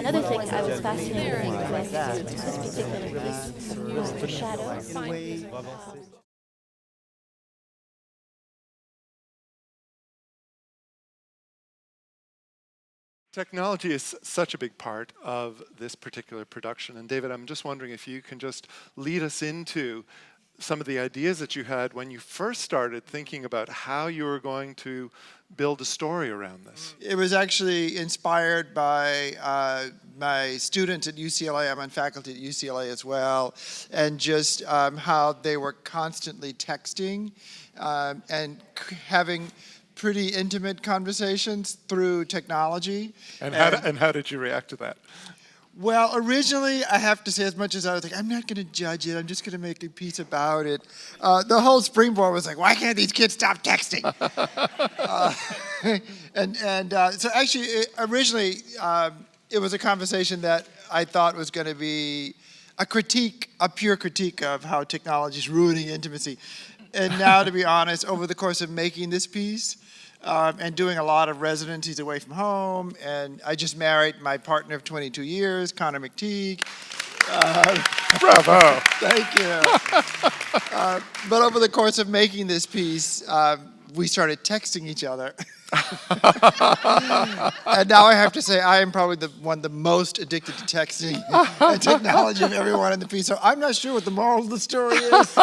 Another thing I was fascinated with this particular piece was the shadow. Technology is such a big part of this particular production. And David, I'm just wondering if you can just lead us into some of the ideas that you had when you first started thinking about how you were going to build a story around this. It was actually inspired by my students at UCLA. I'm on faculty at UCLA as well, and just how they were constantly texting and having pretty intimate conversations through technology. And how did you react to that? Well, originally, I have to say, as much as I was like, I'm not going to judge it, I'm just going to make a piece about it, the whole springboard was like, why can't these kids stop texting? So actually, originally, it was a conversation that I thought was going to be a critique, a pure critique of how technology is ruining intimacy. And now, to be honest, over the course of making this piece, and doing a lot of residencies away from home, and I just married my partner of 22 years, Connor McTeague. Bravo! Thank you. But over the course of making this piece, we started texting each other. And now I have to say I am probably the most addicted to texting and technology of everyone in the piece. So I'm not sure what the moral of the story is.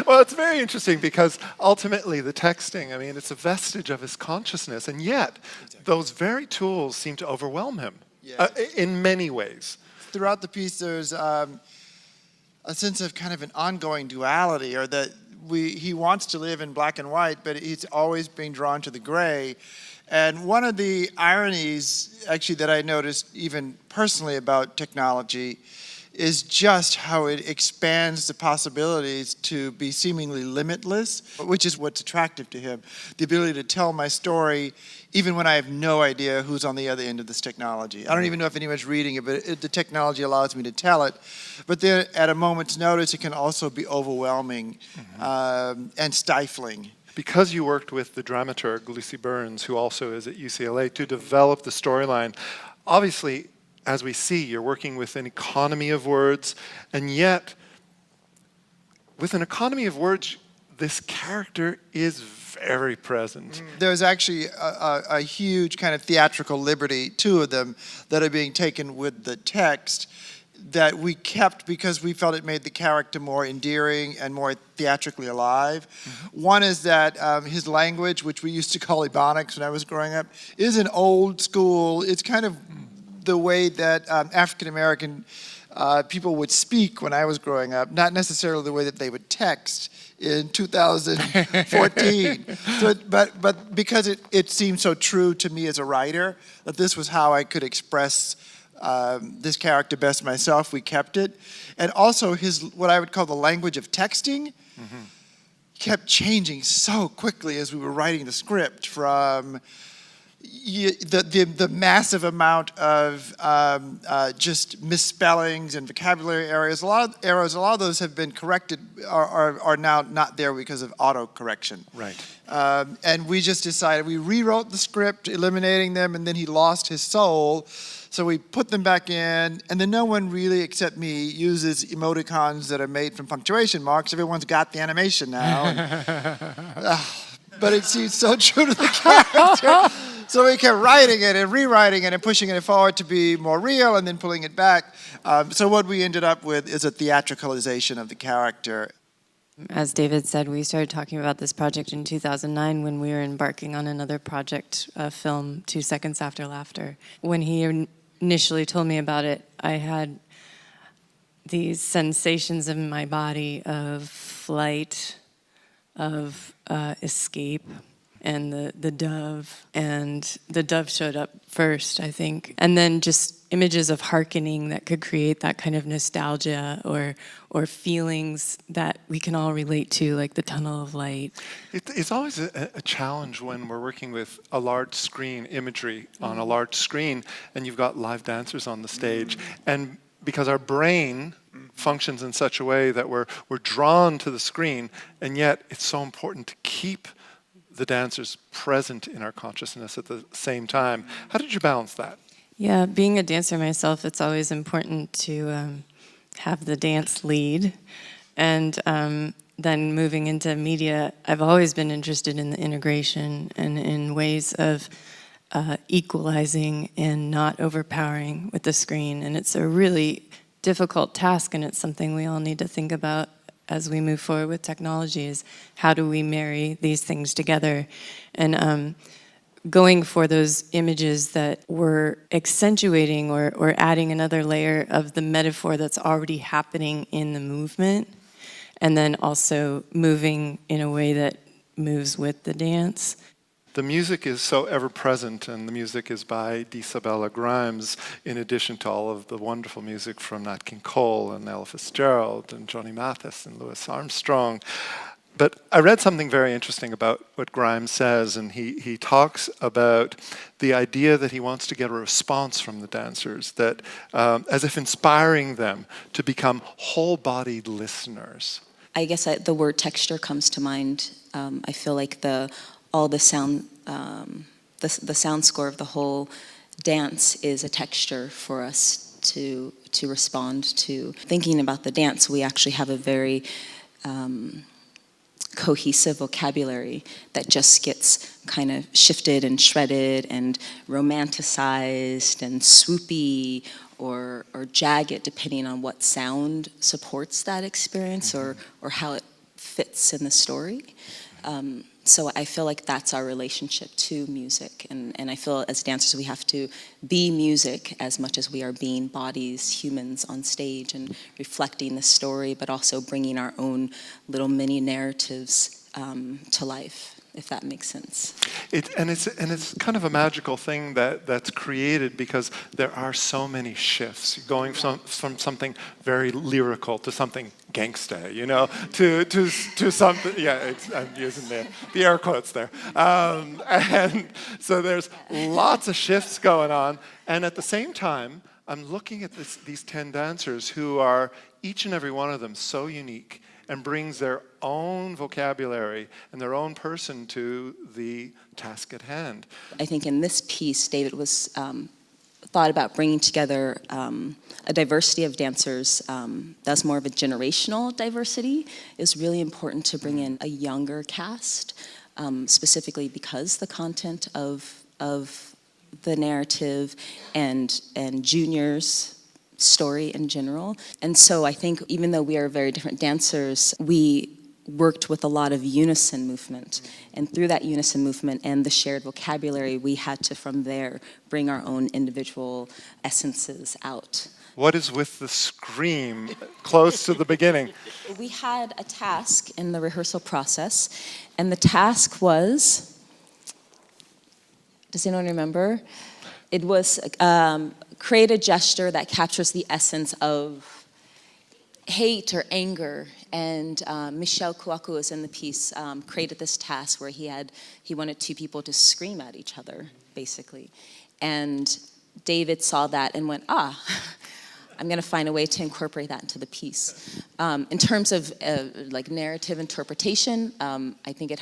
Well, it's very interesting because ultimately the texting, I mean, it's a vestige of his consciousness, and yet those very tools seem to overwhelm him in many ways. Throughout the piece, there's a sense of kind of an ongoing duality, or that he wants to live in black and white, but he's always being drawn to the gray. And one of the ironies, actually, that I noticed even personally about technology is just how it expands the possibilities to be seemingly limitless, which is what's attractive to him. The ability to tell my story even when I have no idea who's on the other end of this technology. I don't even know if anyone's reading it, but the technology allows me to tell it. But then at a moment's notice, it can also be overwhelming and stifling. Because you worked with the dramaturg, Lucy Burns, who also is at UCLA, to develop the storyline, obviously, as we see, you're working with an economy of words, and yet, with an economy of words, this character is very present. There's actually a huge kind of theatrical liberty, two of them, that are being taken with the text that we kept because we felt it made the character more endearing and more theatrically alive. One is that his language, which we used to call Ebonics when I was growing up, is an old school, it's kind of the way that African-American people would speak when I was growing up, not necessarily the way that they would text in 2014. But because it seemed so true to me as a writer, that this was how I could express this character best myself, we kept it. And also what I would call the language of texting kept changing so quickly as we were writing the script, from the massive amount of just misspellings and vocabulary errors. A lot of those have been corrected, are now not there because of auto-correction. Right. And we just decided, we rewrote the script, eliminating them, and then he lost his soul. So we put them back in, and then no one really, except me, uses emoticons that are made from punctuation marks. Everyone's got the animation now. But it seems so true to the character. So we kept writing it and rewriting it and pushing it forward to be more real and then pulling it back. So what we ended up with is a theatricalization of the character. As David said, we started talking about this project in 2009 when we were embarking on another project, a film, 2 Seconds After Laughter. When he initially told me about it, I had these sensations in my body of flight, of escape, and the dove. And the dove showed up first, I think. And then just images of hearkening that could create that kind of nostalgia or feelings that we can all relate to, like the tunnel of light. It's always a challenge when we're working with a large screen imagery on a large screen and you've got live dancers on the stage. And because our brain functions in such a way that we're drawn to the screen, and yet it's so important to keep the dancers present in our consciousness at the same time. How did you balance that? Yeah, being a dancer myself, it's always important to have the dance lead. And then moving into media, I've always been interested in the integration and in ways of equalizing and not overpowering with the screen. And it's a really difficult task, and it's something we all need to think about as we move forward with technology, is how do we marry these things together? And going for those images that were accentuating or adding another layer of the metaphor that's already happening in the movement, and then also moving in a way that moves with the dance. The music is so ever-present, and the music is by D'Isabella Grimes, in addition to all of the wonderful music from Nat King Cole and Ella Fitzgerald and Johnny Mathis and Louis Armstrong. But I read something very interesting about what Grimes says, and he talks about the idea that he wants to get a response from the dancers, that as if inspiring them to become whole-bodied listeners. I guess the word texture comes to mind. I feel like all the sound, the sound score of the whole dance is a texture for us to respond to. Thinking about the dance, we actually have a very cohesive vocabulary that just gets kind of shifted and shredded and romanticized and swoopy or jagged, depending on what sound supports that experience or how it fits in the story. So I feel like that's our relationship to music. And I feel as dancers we have to be music as much as we are being bodies, humans on stage and reflecting the story, but also bringing our own little mini narratives to life, if that makes sense. It's kind of a magical thing that's created because there are so many shifts, going from something very lyrical to something gangsta, to something. Yeah, I'm using the air quotes there. And so there's lots of shifts going on, and at the same time, I'm looking at these 10 dancers who are each and every one of them so unique and brings their own vocabulary and their own person to the task at hand. I think in this piece, David was thought about bringing together a diversity of dancers. That's more of a generational diversity. Is really important to bring in a younger cast, specifically because the content of the narrative and juniors' story in general. And so I think even though we are very different dancers, we worked with a lot of unison movement. And through that unison movement and the shared vocabulary, we had to, from there, bring our own individual essences out. What is with the scream close to the beginning? We had a task in the rehearsal process, and the task was, does anyone remember? It was create a gesture that captures the essence of hate or anger. And Michel Kouakou was in the piece, created this task where he wanted two people to scream at each other, basically. And David saw that and went, I'm going to find a way to incorporate that into the piece. In terms of like narrative interpretation, I think it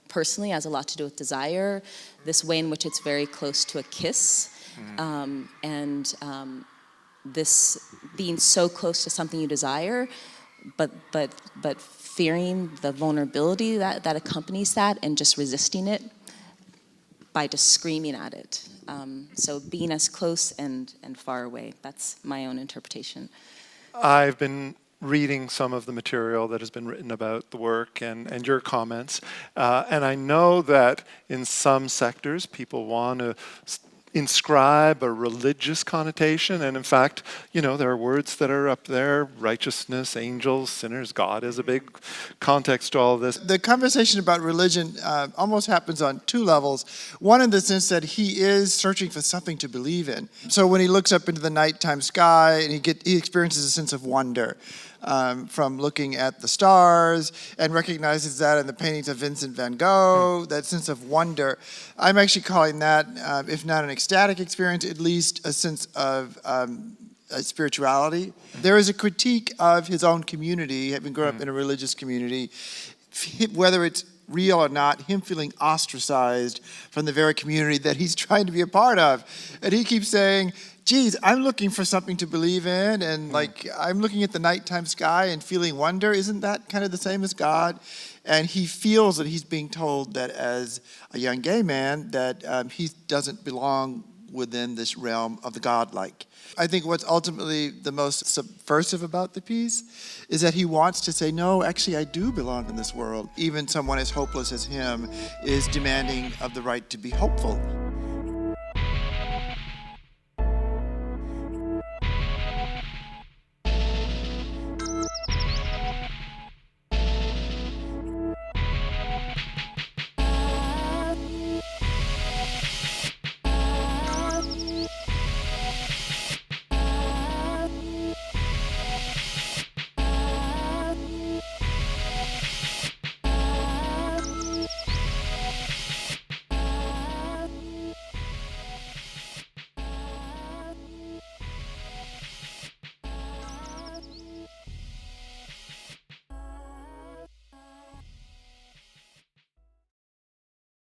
personally has a lot to do with desire, this way in which it's very close to a kiss, and this being so close to something you desire, but fearing the vulnerability that accompanies that and just resisting it by just screaming at it. So being as close and far away, that's my own interpretation. I've been reading some of the material that has been written about the work and your comments, and I know that in some sectors people want to inscribe a religious connotation, and in fact, there are words that are up there: righteousness, angels, sinners, God is a big context to all of this. The conversation about religion almost happens on two levels. One, in the sense that he is searching for something to believe in. So when he looks up into the nighttime sky, and he experiences a sense of wonder from looking at the stars, and recognizes that in the paintings of Vincent van Gogh, that sense of wonder. I'm actually calling that, if not an ecstatic experience, at least a sense of spirituality. There is a critique of his own community, having grown up in a religious community, whether it's real or not, him feeling ostracized from the very community that he's trying to be a part of. And he keeps saying, geez, I'm looking for something to believe in, and like I'm looking at the nighttime sky and feeling wonder. Isn't that kind of the same as God? And he feels that he's being told that as a young gay man that he doesn't belong within this realm of the godlike. I think what's ultimately the most subversive about the piece is that he wants to say, no, actually I do belong in this world. Even someone as hopeless as him is demanding of the right to be hopeful.